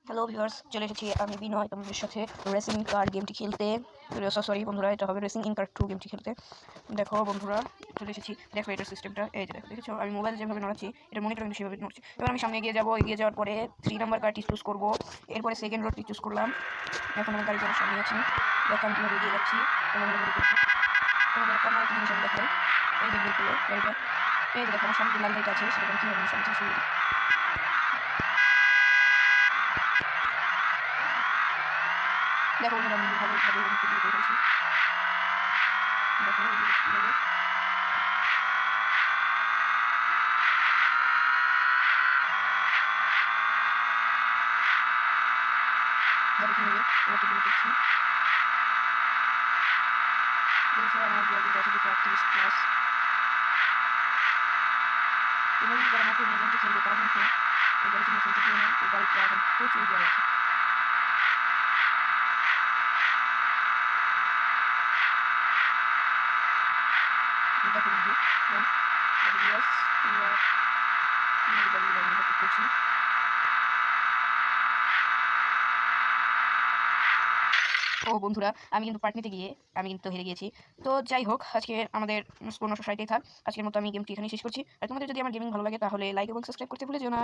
Hello viewers, চলে এসেছি আমি বিনয় তোমাদের সাথে রেসিং কার গেমটি খেলতে। সরি বন্ধুরা, এটা হবে রেসিং ইন কার 2 গেমটি খেলতে। দেখো বন্ধুরা, চলে এসেছি। দেখো এটার সিস্টেমটা এই যে দেখেছো, আমি মোবাইল যেভাবে নড়াচ্ছি এটা মনিটর কিন্তু সেভাবে নড়ছে। এবার আমি সামনে এগিয়ে যাবো, এগিয়ে যাওয়ার পরে 3 নাম্বার কারটি চুজ করবো, এরপরে সেকেন্ড রোডটি চুজ করলাম। এখন আমি গাড়িটার সামনে আছি, দেখো আমি কীভাবে এগিয়ে যাচ্ছি। তোমাদের একটা জিনিস আমি দেখাই, এই যে বের করলো গাড়িটা, এই যে দেখো আমার সামনে লাল গাড়িটা আছে, সেটা আমি কীভাবে সামনে শুরু করি। দেখো বন্ধুরা, আমি ভালোভাবে করে ফেলছি। দেখো কীভাবে ওকে দিয়ে করছি। দেখো আমার ব্লগে 10-38 প্লাস। তোমরা যদি যারা আমাকে নিয়ে খেলবে তারা কিন্তু এই গাড়িটি নিয়ে খেলতে চাই না, এই গাড়িটা এখন প্রচুর বড় আছে। দেখো বন্ধু, করছি। ও বন্ধুরা, আমি কিন্তু পার্ট নিতে গিয়ে আমি কিন্তু হেরে গিয়েছি। তো যাই হোক, আজকে আমাদের স্কোর 960 থাক। আজকের মতো আমি গেমটি এখানেই শেষ করছি। আর তোমাদের যদি আমার গেমিং ভালো লাগে তাহলে লাইক এবং সাবস্ক্রাইব করতে ভুলে যেও না।